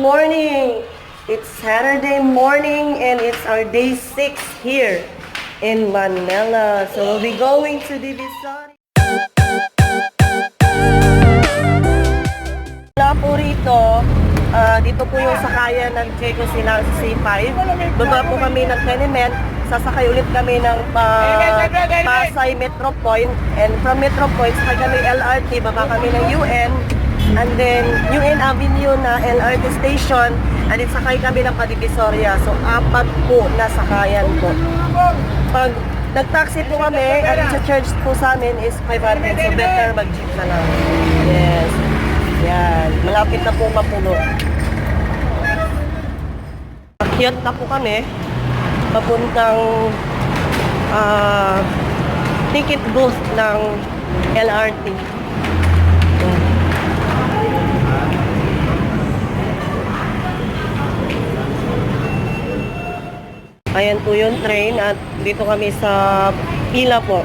morning! It's Saturday morning and it's our day 6 here in Manila. So we'll be going to Divisoria. Wala po rito. Dito po yung sakayan ng Jeco Silang C5. Baba po kami ng Tenement. Sasakay ulit kami ng Pasay Metro Point. And from Metro Point, sakay kami LRT. Baba kami ng UN. And then, UN Avenue na LRT station. And then, sakay kami ng Divisoria. So, 4 po na sakayan po. Pag nag-taxi po kami, ang charge po sa amin is 500. So, better mag-jeep na lang. Yes. Yan. Malapit na po mapuno. Akyat na po kami. Papuntang ticket booth ng LRT. Yan. Ayan po yung train at dito kami sa pila po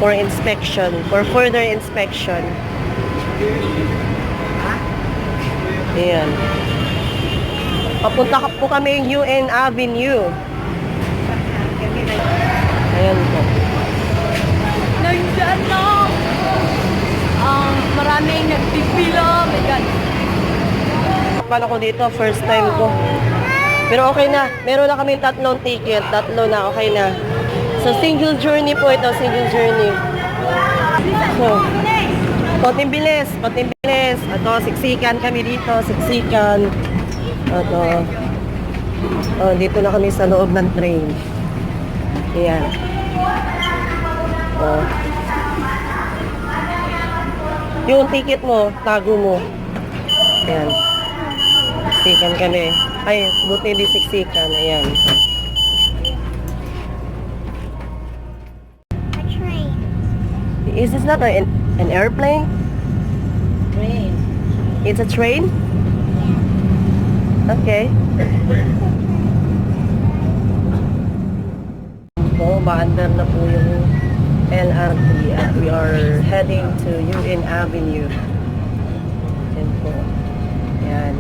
for inspection, for further inspection. Ayan. Papunta po kami UN Avenue. Ayan po. Nandiyan na! Maraming nagpipila. My God. Paano ko dito? First time ko. Pero okay na. Meron na kami 3 ticket. 3 na. Okay na. So, single journey po ito. Single journey. So, konting bilis. Konting bilis. Ito, siksikan kami dito. Siksikan. Ito. Oh, dito na kami sa loob ng train. Ayan. Oh. Yung ticket mo, tago mo. Ayan. Siksikan kami. Ay, buti hindi siksikan. Ayan. A train. Is this not an airplane? Train. It's a train? Okay. Po, maandar na po yung LRT at we are heading to UN Avenue. Yan po. Yan.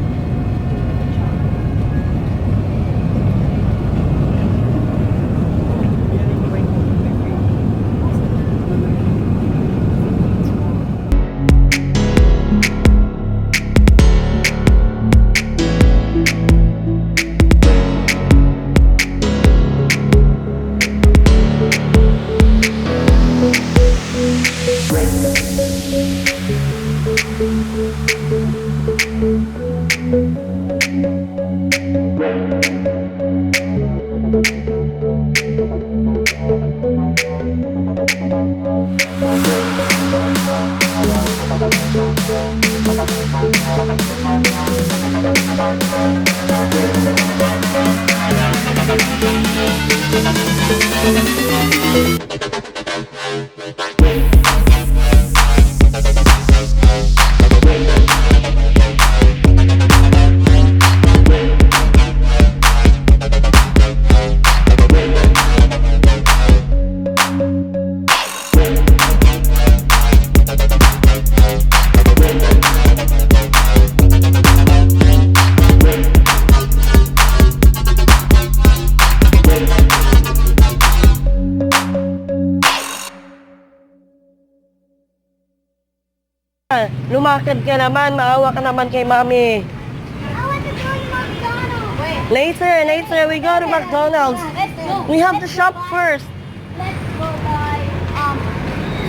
Lumakad ka naman, maawa ka naman kay Mami. I want to go to McDonald's. Wait. Later, we go to McDonald's. Let's go. We have to shop first. Let's go buy,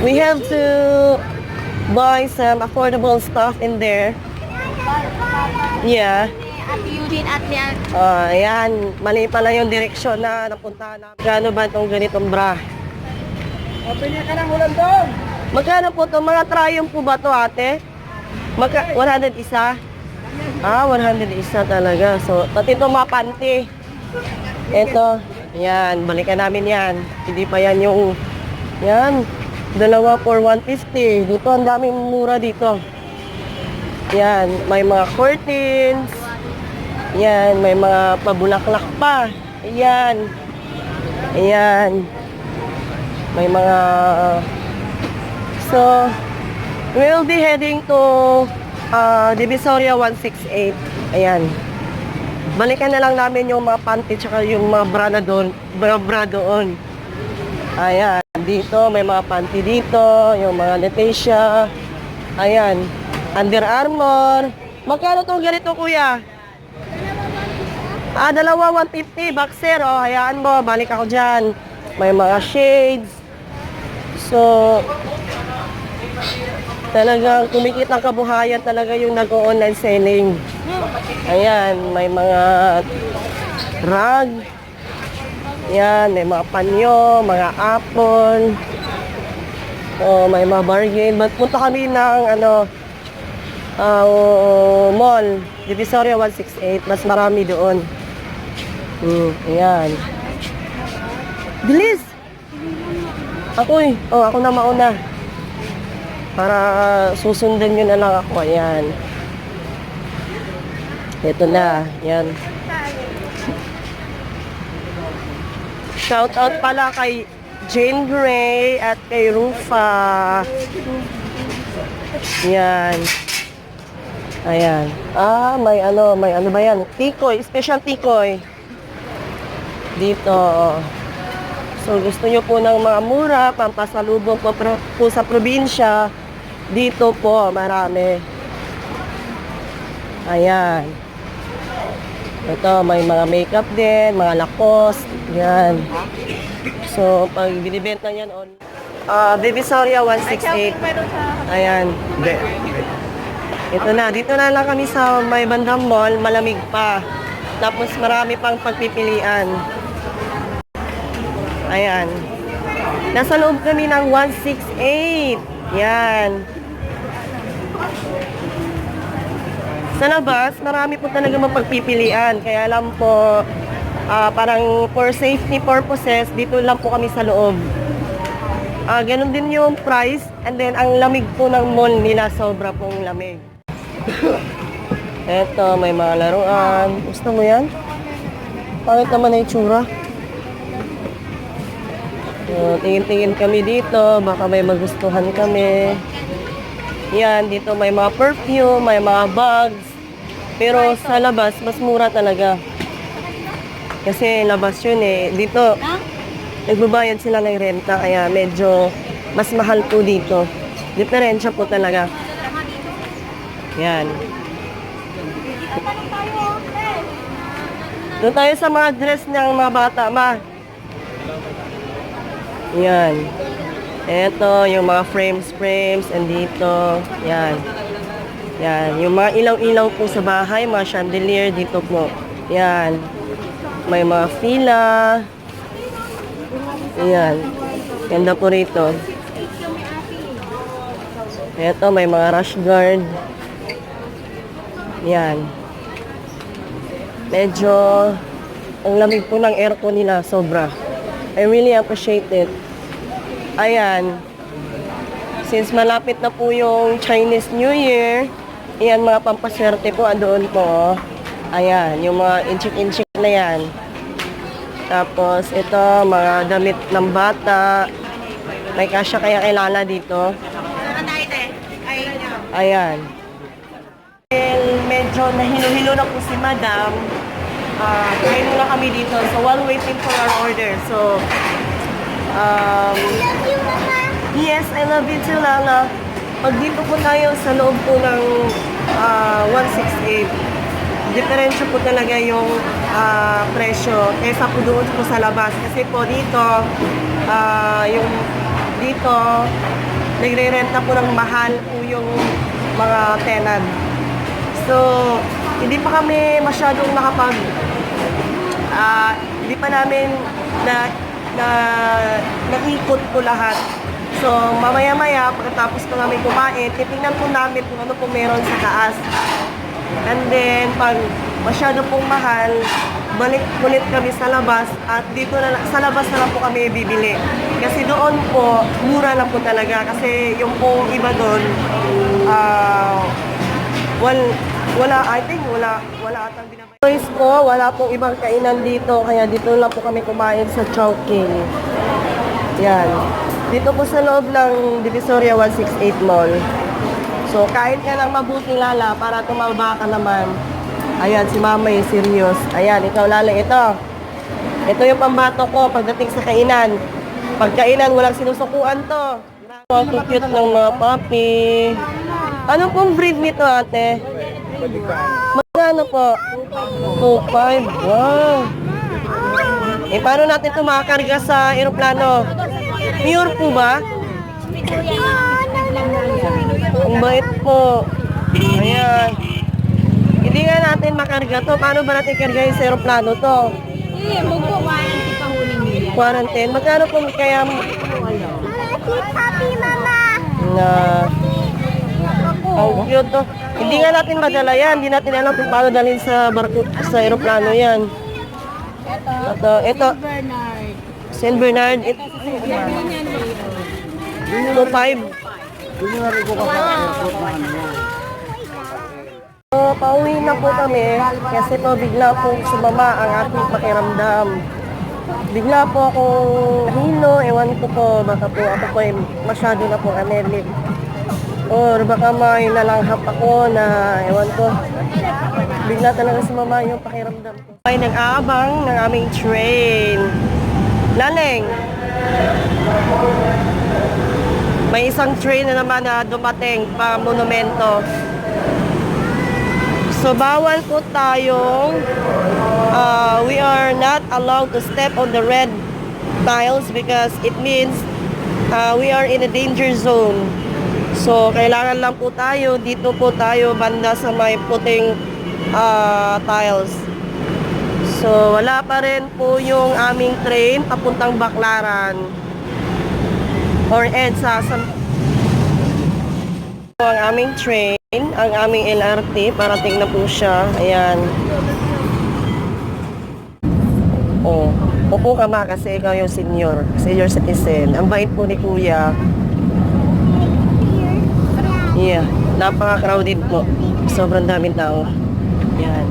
We have to buy some affordable stuff in there. Yeah. At Eugene at Lian. Ayan, mali pala yung direksyon na napuntahan namin. Magkano ba itong ganitong bra? Pili ka ng ulan doon. Magkano po ito? Mga Triumph po ba ito, ate? 100 isa? 100 isa talaga. So, pati ito mga panty. Ito. Yan, balikan namin yan. Hindi pa yan yung, yan, 2 for 150. Dito, ang daming mura dito. Yan, may mga curtains. Yan, may mga pabulaklak pa. Ayan. Ayan. May mga... So, we'll be heading to Divisoria 168. Ayan. Balikan na lang namin yung mga panty tsaka yung mga bra doon. Ayan, dito may mga panty dito, yung mga Leticia. Ayan, Under Armour. Magkano tong ganito, kuya? Dalawa 150, boxer. Oh, hayaan mo, balik ako dyan. May mga shades. So, talagang kumikit ang kabuhayan talaga yung nag-online selling. Ayan, may mga rug. Ayan, may mga panyo, mga apple. Oh, may mga bargain. Punta kami ng mall, Divisoria 168. Mas marami doon. Ayan. Bilis! Ako na mauna. Para susundan nyo na lang ako. Ayan. Ito na. Ayan. Shout out pala kay Jane Gray at kay Rufa. Ayan. Ayan. May ano ba yan? Tikoy, special tikoy. Dito. So, gusto nyo po ng mga mura, pampasalubong po sa probinsya. Dito po, marami. Ayan. Ito, may mga makeup din, mga Lacoste. Yan. So, pag binibenta yan on Divisoria 168. Ayan. Ito na. Dito na lang kami sa may bandang mall. Malamig pa. Tapos marami pang pagpipilian. Ayan. Nasa loob kami ng 168. Yan. Sa labas, marami po talaga mapagpipilian. Kaya lang po, parang for safety purposes, dito lang po kami sa loob. Ganun din yung price. And then, ang lamig po ng mall nila, sobra pong lamig. Eto, may mga laruan. Gusto mo yan? Pangit naman na yung tsura. So, tingin-tingin kami dito. Baka may magustuhan kami. Yan, dito may mga perfume, may mga bags. Pero sa labas, mas mura talaga. Kasi labas yun eh. Dito, nagbabayad sila ng renta. Kaya medyo mas mahal po dito. Diferensya po talaga. Yan. Doon tayo sa mga dress ng mga bata, ma. Yan. Ito, yung mga frames, and dito. Yan. Yan. Yung mga ilaw-ilaw po sa bahay, mga chandelier dito po. Yan. May mga fila. Yan. Ganda po rito. Ito, may mga rash guard. Yan. Medyo ang lamig po ng aircon nila, sobra. I really appreciate it. Ayan. Since malapit na po yung Chinese New Year, ayan, mga pampaswerte po andoon po. Ayan, yung mga inchik-inchik na yan. Tapos, ito, mga damit ng bata. May kasya kaya kailangan dito. Ayan. Medyo nahilo-hilo na po si Madam. Kain muna kami dito. So, while waiting for our order. So, yes, I love you too, Lala. Pag dito po tayo sa loob po ng 168, diferensya po talaga yung presyo kaysa po doon po sa labas. Kasi po dito, yung dito, nagre-renta po ng mahal po yung mga tenant. So, hindi pa kami masyadong hindi pa namin naikot po lahat. So, mamaya-maya, pagkatapos po namin kumain, titingnan po namin kung ano po meron sa taas. And then, pag masyado pong mahal, balik ulit kami sa labas at dito na sa labas na lang po kami bibili. Kasi doon po, mura lang po talaga. Kasi yung pong iba doon, wala atang binabay. Choice po, wala pong ibang kainan dito. Kaya dito lang po kami kumain sa Chowking. Yan. Dito po sa loob ng Divisoria 168 Mall. So, kain ka ng mabuti, Lala, para tumaba ka naman. Ayan, si mama yung serious. Ayan, ikaw Laleng, ito. Ito yung pambato ko pagdating sa kainan. Pagkainan, walang sinusukuan to. Ang cute ng mga puppy. Ano pong breed nito, ate? Magkano po? 2.5. Wow. Eh, paano natin ito makakarga sa aeroplano? Pure po ba? Ang bait po. Ayan. Hindi nga natin makarga to. Paano ba natin kargahin sa aeroplano to? Quarantine. Magkano po kaya Happy mama. na ang cute to. Hindi nga natin madala yan. Hindi natin alam kung paano dalhin sa barko, sa aeroplano yan. Ito. Saint Bernard. Ito. 2.5. So, pauwi na po kami kasi po bigla po sumama ang aking pakiramdam. Bigla po akong hilo, ewan ko po, baka po ako po masyado na po anemic. Or baka may nalanghap ako na, ewan ko, bigla talaga sumama yung pakiramdam ko. Ay, nag-aabang ng aming train. Laleng, may isang train na naman na dumating pa monumento. So, bawal po tayong, we are not allowed to step on the red tiles because it means we are in a danger zone. So, kailangan lang po tayo, dito po tayo banda sa may puting tiles. So, wala pa rin po yung aming train papuntang Baclaran or EDSA. Ang aming train, ang aming LRT, parating na po siya. Ayan. Oh, upo ka ma kasi ikaw yung senior citizen. Ang bait po ni Kuya. Yeah, napaka-crowded po. Sobrang daming tao. Yan.